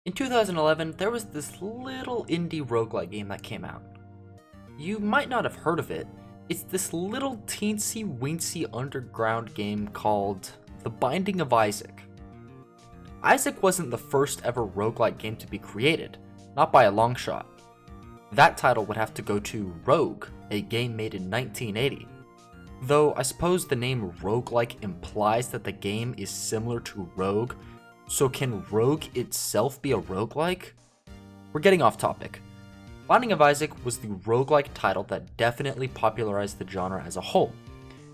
In 2011, there was this little indie roguelike game that came out. You might not have heard of it. It's this little teensy weensy underground game called The Binding of Isaac. Isaac wasn't the first ever roguelike game to be created, not by a long shot. That title would have to go to Rogue, a game made in 1980. Though I suppose the name roguelike implies that the game is similar to Rogue, so can Rogue itself be a roguelike? We're getting off topic. Binding of Isaac was the roguelike title that definitely popularized the genre as a whole.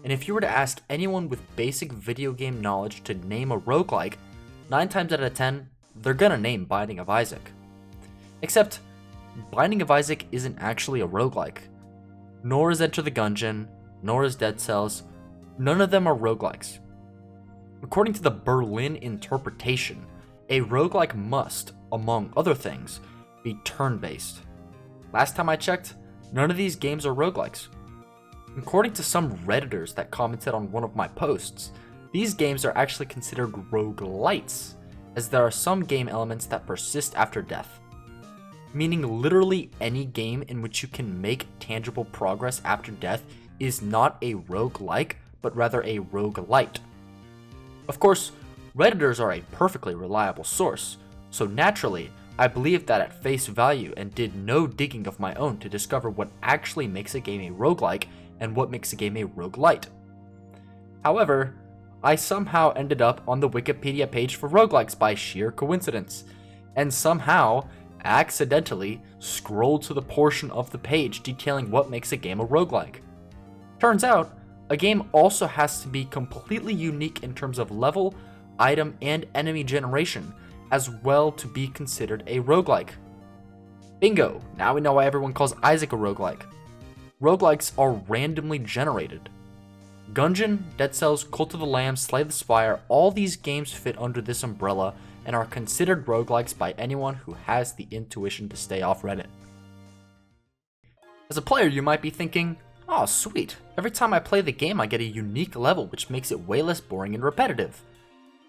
And if you were to ask anyone with basic video game knowledge to name a roguelike, 9 times out of 10, they're gonna name Binding of Isaac. Except, Binding of Isaac isn't actually a roguelike. Nor is Enter the Gungeon, nor is Dead Cells. None of them are roguelikes. According to the Berlin interpretation, a roguelike must, among other things, be turn-based. Last time I checked, none of these games are roguelikes. According to some Redditors that commented on one of my posts, these games are actually considered roguelites, as there are some game elements that persist after death. Meaning literally any game in which you can make tangible progress after death is not a roguelike, but rather a roguelite. Of course, Redditors are a perfectly reliable source, so naturally, I believed that at face value and did no digging of my own to discover what actually makes a game a roguelike and what makes a game a roguelite. However, I somehow ended up on the Wikipedia page for roguelikes by sheer coincidence, and somehow, accidentally, scrolled to the portion of the page detailing what makes a game a roguelike. Turns out, a game also has to be completely unique in terms of level, item, and enemy generation, as well to be considered a roguelike. Bingo! Now we know why everyone calls Isaac a roguelike. Roguelikes are randomly generated. Gungeon, Dead Cells, Cult of the Lamb, Slay the Spire, all these games fit under this umbrella and are considered roguelikes by anyone who has the intuition to stay off Reddit. As a player, you might be thinking, oh sweet, every time I play the game I get a unique level which makes it way less boring and repetitive.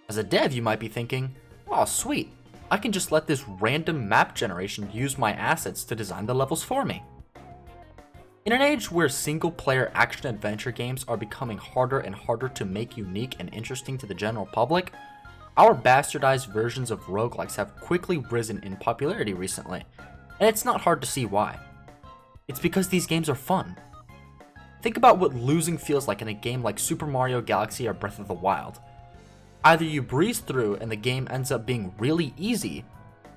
As a dev, you might be thinking, oh sweet, I can just let this random map generation use my assets to design the levels for me. In an age where single-player action-adventure games are becoming harder and harder to make unique and interesting to the general public, our bastardized versions of roguelikes have quickly risen in popularity recently, and it's not hard to see why. It's because these games are fun. Think about what losing feels like in a game like Super Mario Galaxy or Breath of the Wild. Either you breeze through and the game ends up being really easy,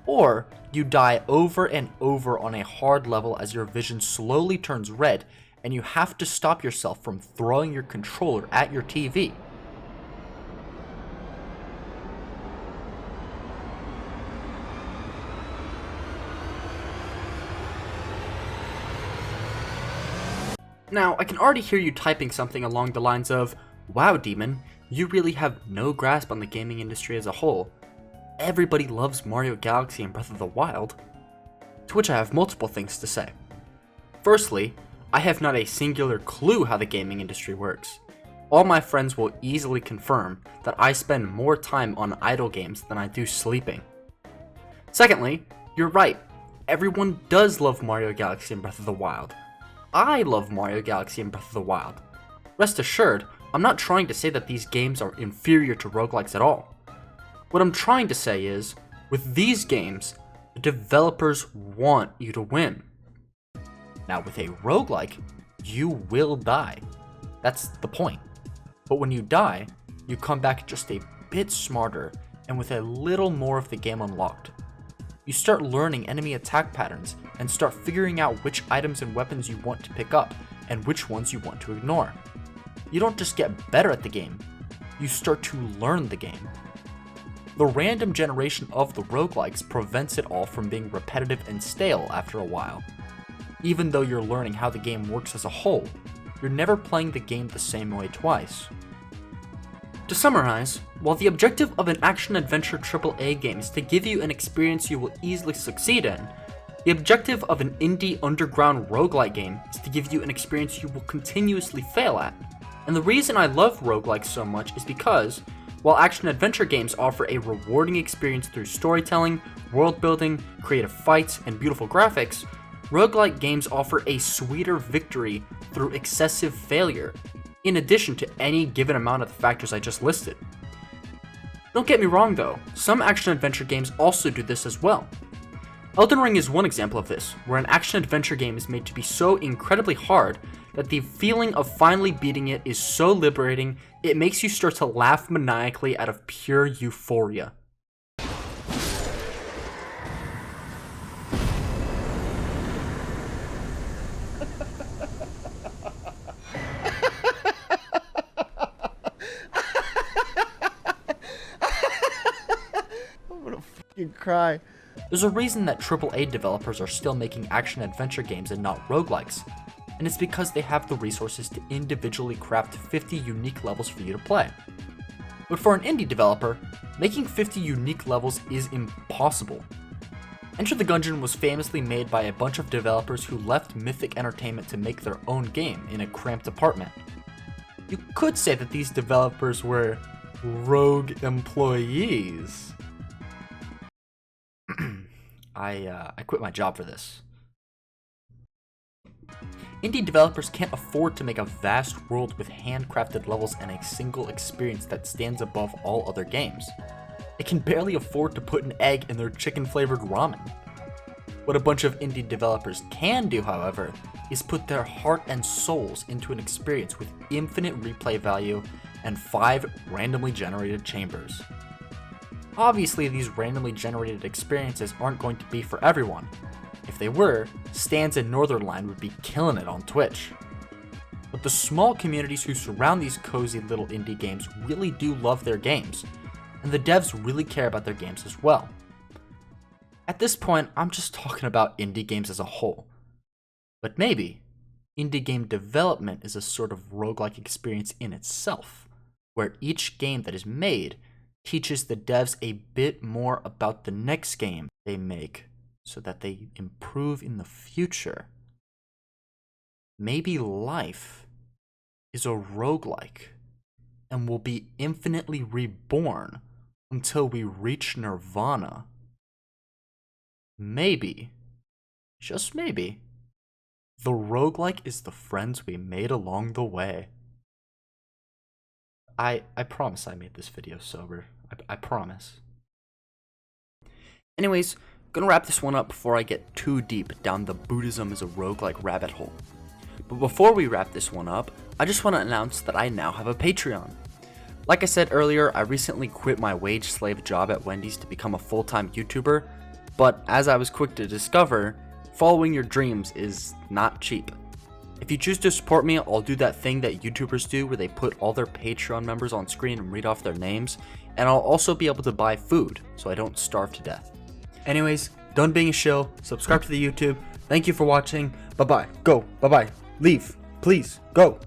or you die over and over on a hard level as your vision slowly turns red and you have to stop yourself from throwing your controller at your TV. Now, I can already hear you typing something along the lines of, wow Demon, you really have no grasp on the gaming industry as a whole. Everybody loves Mario Galaxy and Breath of the Wild. To which I have multiple things to say. Firstly, I have not a singular clue how the gaming industry works. All my friends will easily confirm that I spend more time on idle games than I do sleeping. Secondly, you're right, everyone does love Mario Galaxy and Breath of the Wild. I love Mario Galaxy and Breath of the Wild. Rest assured, I'm not trying to say that these games are inferior to roguelikes at all. What I'm trying to say is, with these games, the developers want you to win. Now with a roguelike, you will die. That's the point. But when you die, you come back just a bit smarter and with a little more of the game unlocked. You start learning enemy attack patterns and start figuring out which items and weapons you want to pick up and which ones you want to ignore. You don't just get better at the game, you start to learn the game. The random generation of the roguelikes prevents it all from being repetitive and stale after a while. Even though you're learning how the game works as a whole, you're never playing the game the same way twice. To summarize, while the objective of an action-adventure AAA game is to give you an experience you will easily succeed in, the objective of an indie underground roguelike game is to give you an experience you will continuously fail at. And the reason I love roguelikes so much is because, While action-adventure games offer a rewarding experience through storytelling, world building, creative fights, and beautiful graphics, roguelike games offer a sweeter victory through excessive failure, in addition to any given amount of the factors I just listed. Don't get me wrong though, some action-adventure games also do this as well. Elden Ring is one example of this, where an action-adventure game is made to be so incredibly hard that the feeling of finally beating it is so liberating, it makes you start to laugh maniacally out of pure euphoria. I'm gonna fucking cry. There's a reason that AAA developers are still making action-adventure games and not roguelikes, and it's because they have the resources to individually craft 50 unique levels for you to play. But for an indie developer, making 50 unique levels is impossible. Enter the Gungeon was famously made by a bunch of developers who left Mythic Entertainment to make their own game in a cramped apartment. You could say that these developers were rogue employees. I quit my job for this. Indie developers can't afford to make a vast world with handcrafted levels and a single experience that stands above all other games. They can barely afford to put an egg in their chicken-flavored ramen. What a bunch of indie developers can do, however, is put their heart and souls into an experience with infinite replay value and 5 randomly generated chambers. Obviously, these randomly generated experiences aren't going to be for everyone. If they were, Stans and Northernline would be killing it on Twitch. But the small communities who surround these cozy little indie games really do love their games, and the devs really care about their games as well. At this point, I'm just talking about indie games as a whole. But maybe, indie game development is a sort of roguelike experience in itself, where each game that is made teaches the devs a bit more about the next game they make so that they improve in the future. Maybe life is a roguelike and will be infinitely reborn until we reach nirvana. Maybe, just maybe, the roguelike is the friends we made along the way. I promise I made this video sober. I promise. Anyways, gonna wrap this one up before I get too deep down the Buddhism is a roguelike rabbit hole. But before we wrap this one up, I just want to announce that I now have a Patreon. Like I said earlier, I recently quit my wage slave job at Wendy's to become a full-time YouTuber, but as I was quick to discover, following your dreams is not cheap. If you choose to support me, I'll do that thing that YouTubers do where they put all their Patreon members on screen and read off their names, and I'll also be able to buy food so I don't starve to death. Anyways, done being a shill, subscribe to the YouTube, thank you for watching, bye-bye, go, bye-bye, leave, please, go.